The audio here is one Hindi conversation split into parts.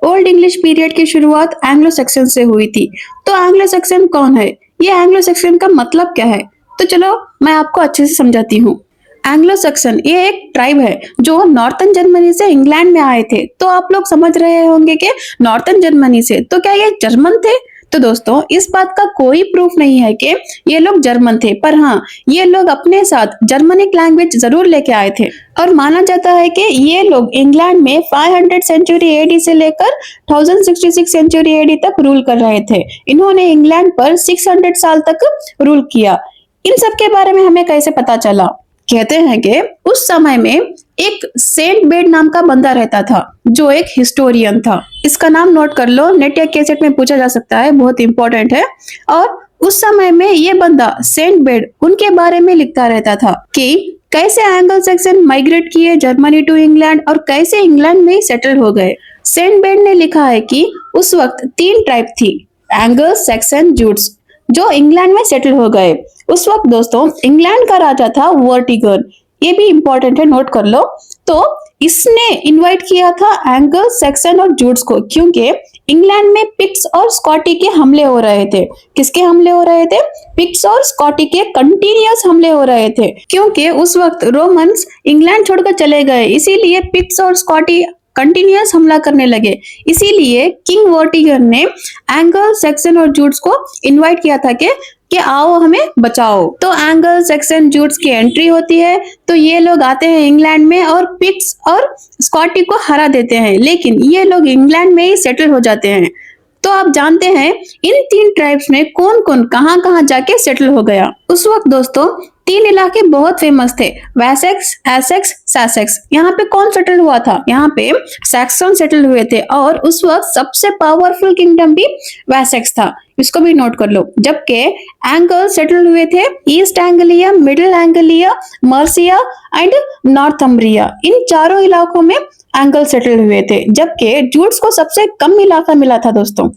ओल्ड इंग्लिश पीरियड की शुरुआत एंग्लो सेक्सन से हुई थी। तो एंग्लो सेक्सन कौन है? ये एंग्लो सेक्सन का मतलब क्या है? तो चलो मैं आपको अच्छे से समझाती हूँ। एंग्लो सक्सन ये एक ट्राइब है जो नॉर्थन जर्मनी से इंग्लैंड में आए थे। तो आप लोग समझ रहे होंगे कि नॉर्थन जर्मनी से, तो क्या ये जर्मन थे? तो दोस्तों इस बात का कोई प्रूफ नहीं है कि ये लोग जर्मन थे, पर हाँ, ये लोग अपने साथ जर्मनिक लैंग्वेज जरूर लेके आए थे। और माना जाता है कि ये लोग इंग्लैंड में 500 सेंचुरी एडी से लेकर 1066 सेंचुरी एडी तक रूल कर रहे थे। इन्होंने इंग्लैंड पर 600 साल तक रूल किया। इन सब के बारे में हमें कैसे पता चला? कहते हैं कि उस समय में एक सेंट बेड नाम का बंदा रहता था जो एक हिस्टोरियन था। इसका नाम नोट कर लो, नेट या कैसेट में पूछा जा सकता है, बहुत इंपॉर्टेंट है। और उस समय में ये बंदा सेंट बेड उनके बारे में लिखता रहता था कि कैसे एंग्लो सैक्सन माइग्रेट किए जर्मनी टू इंग्लैंड और कैसे इंग्लैंड में सेटल हो गए। सेंट बेड ने लिखा है कि उस वक्त 3 ट्राइब थी, एंग्लो सैक्सन जूट्स, जो इंग्लैंड में सेटल हो गए। उस वक्त दोस्तों इंग्लैंड का राजा था वर्टिगन, ये भी इंपॉर्टेंट है, नोट कर लो। तो इसने इनवाइट किया था एंगल सैक्सन और जूट्स को, क्योंकि इंग्लैंड में पिक्ट्स और स्कॉटी के हमले हो रहे थे। किसके हमले हो रहे थे? पिक्ट्स और स्कॉटी के कंटिन्यूअस हमले हो रहे थे, क्योंकि उस वक्त रोमन्स इंग्लैंड छोड़कर चले गए, इसीलिए पिक्ट्स और स्कॉटी कंटिन्यूअस हमला करने लगे। इसीलिए किंग वर्टिगन ने एंगल सैक्सन और जूट्स को इनवाइट किया था कि आओ हमें बचाओ। तो एंगल सैक्सन जूट्स की एंट्री होती है, तो ये लोग आते हैं इंग्लैंड में और पिक्ट्स और स्कॉटी को हरा देते हैं, लेकिन ये लोग इंग्लैंड में ही सेटल हो जाते हैं। तो आप जानते हैं इन 3 ट्राइब्स में कौन कौन कहां कहां जाके सेटल हो गया। उस वक्त दोस्तों 3 इलाके बहुत फेमस थे, वेसेक्स, एसेक्स, सैसेक्स। यहाँ पे कौन सेटल हुआ था? यहाँ पे सैक्सन सेटल हुए थे, और उस वक्त सबसे पावरफुल किंगडम भी वेसेक्स था, इसको भी नोट कर लो। जबकि एंगल सेटल हुए थे East Anglia, Middle Anglia, Mercia and Northumbria. इन चारों इलाकों में एंगल सेटल हुए थे। जबकि जूट्स को सबसे कम इलाका मिला था दोस्तों,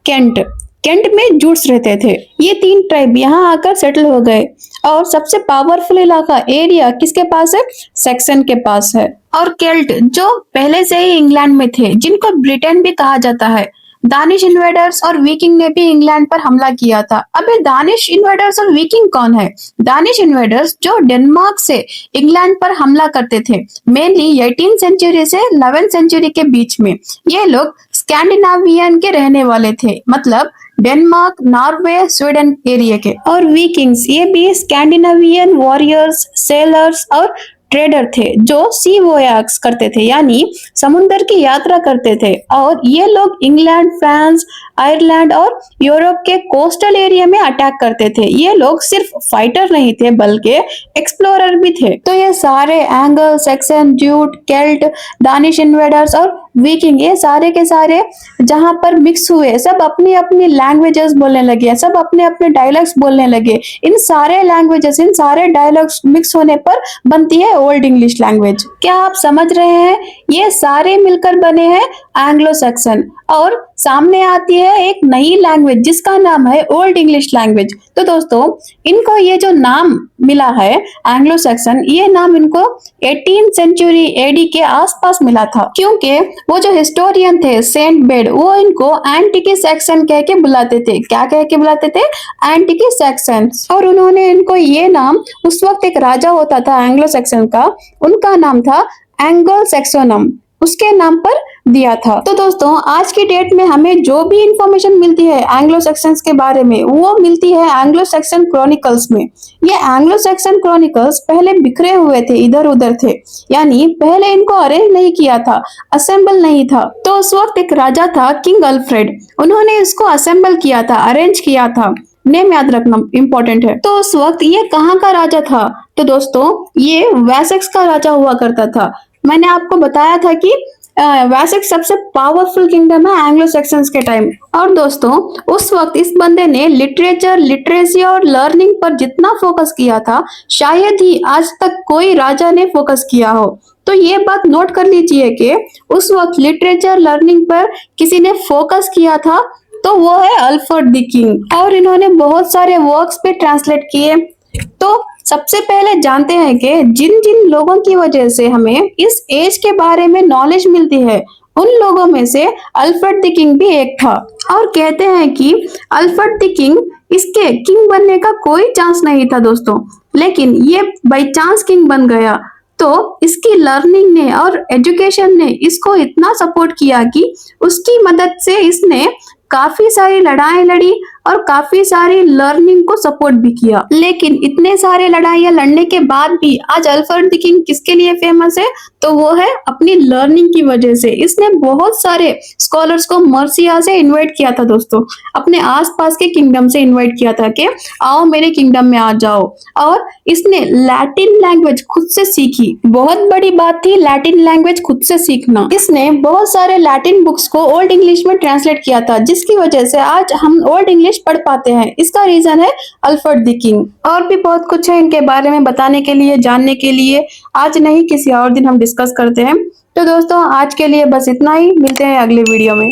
कैंट। कैंट में जूट्स रहते थे। ये 3 ट्राइब यहाँ आकर सेटल हो गए, और सबसे पावरफुल इलाका एरिया किसके पास है? सैक्सन के पास है। और केल्ट जो पहले से ही इंग्लैंड में थे, जिनको ब्रिटेन भी कहा जाता है। दानिश इन्वेडर्स और विकिंग ने भी इंग्लैंड पर हमला किया था। अब ये दानिश इन्वेडर्स और विकिंग कौन है? दानिश इन्वेडर्स जो डेनमार्क से इंग्लैंड पर हमला करते थे, मेनली 18 सेंचुरी से 11 सेंचुरी के बीच में। ये लोग स्कैंडिनावियन के रहने वाले थे, मतलब डेनमार्क, नॉर्वे, स्वीडन एरिया के। और विकिंग्स ये भी स्कैंडिनावियन वॉरियर्स, सेलर्स और ट्रेडर थे जो सी वोयाग्स करते थे, यानी समुद्र की यात्रा करते थे। और ये लोग इंग्लैंड, फ्रांस, आयरलैंड और यूरोप के कोस्टल एरिया में अटैक करते थे। ये लोग सिर्फ फाइटर नहीं थे बल्कि एक्सप्लोरर भी थे। तो ये सारे Angle, Saxon, Jute, Celt, Danish invaders और विकिंग, ये सारे के सारे जहां पर मिक्स हुए, सब अपनी अपनी लैंग्वेजेस बोलने लगे, सब अपने अपने डायलॉग्स बोलने लगे। इन सारे लैंग्वेजेस, इन सारे डायलॉग्स मिक्स होने पर बनती है ओल्ड इंग्लिश लैंग्वेज। क्या आप समझ रहे हैं? ये सारे मिलकर बने हैं एंग्लो सैक्सन, और सामने आती है एक नई लैंग्वेज जिसका नाम है ओल्ड इंग्लिश लैंग्वेज। तो दोस्तों इनको ये जो नाम मिला है एंग्लो सैक्सन, ये नाम इनको 18 सेंचुरी एडी के आसपास मिला था, क्योंकि वो जो हिस्टोरियन थे सेंट बेड, वो इनको एंटिकी सैक्सन कह के बुलाते थे। क्या कह के बुलाते थे? एंटिकी सैक्सन। और उन्होंने इनको ये नाम, उस वक्त एक राजा होता था एंग्लो सैक्सन का, उनका नाम था एंगल सैक्सोनम, उसके नाम पर दिया था। तो दोस्तों आज की डेट में हमें जो भी इंफॉर्मेशन मिलती है एंग्लो सैक्सन्स के बारे में, वो मिलती है एंग्लो सैक्सन क्रॉनिकल्स में। ये एंग्लो सैक्सन क्रॉनिकल्स पहले बिखरे हुए थे, इधर उधर थे, यानी पहले इनको अरेंज नहीं किया था, असेंबल नहीं था। तो उस वक्त एक राजा था किंग अल्फ्रेड, उन्होंने इसको असेंबल किया था, अरेंज किया था। नेम याद रखना इंपॉर्टेंट है। तो उस वक्त ये कहाँ का राजा था? तो दोस्तों ये वेसेक्स का राजा हुआ करता था। मैंने आपको बताया था कि वेसेक्स सबसे पावरफुल किंगडम है एंग्लो सैक्सन्स के टाइम। और दोस्तों उस वक्त इस बंदे ने लिटरेचर, लिटरेसी और लर्निंग पर जितना फोकस किया था, शायद ही आज तक कोई राजा ने फोकस किया हो। तो ये बात नोट कर लीजिए कि उस वक्त लिटरेचर, लर्निंग पर किसी ने फोकस किया था, तो वो है अल्फ्रेड द किंग। और इन्होंने बहुत सारे वर्क्स पे ट्रांसलेट किए। तो सबसे पहले जानते हैं कि जिन जिन लोगों की वजह से हमें इस एज के बारे में नॉलेज मिलती है, उन लोगों में से अल्फ्रेड द किंग भी एक था। और कहते हैं कि अल्फ्रेड द किंग, इसके किंग बनने का कोई चांस नहीं था दोस्तों, लेकिन ये बाई चांस किंग बन गया। तो इसकी लर्निंग ने और एजुकेशन ने इसको इतना सपोर्ट किया कि उसकी मदद से इसने काफी सारी लड़ाई लड़ी और काफी सारी लर्निंग को सपोर्ट भी किया। लेकिन इतने सारे लड़ाइयां लड़ने के बाद भी आज अल्फ्रेड द किंग किसके लिए फेमस है? तो वो है अपनी लर्निंग की वजह से। इसने बहुत सारे स्कॉलर्स को मर्सिया से इनवाइट किया था दोस्तों, अपने आसपास के किंगडम से इनवाइट किया था कि आओ मेरे किंगडम में आ जाओ। और इसने लैटिन लैंग्वेज खुद से सीखी। बहुत बड़ी बात थी लैटिन लैंग्वेज खुद से सीखना। इसने बहुत सारे लैटिन बुक्स को ओल्ड इंग्लिश में ट्रांसलेट किया था, जिसकी वजह से आज हम ओल्ड इंग्लिश पढ़ पाते हैं। इसका रीजन है अल्फ्रेड द किंग। और भी बहुत कुछ है इनके बारे में बताने के लिए, जानने के लिए। आज नहीं, किसी और दिन हम डिस्कस करते हैं। तो दोस्तों आज के लिए बस इतना ही, मिलते हैं अगले वीडियो में।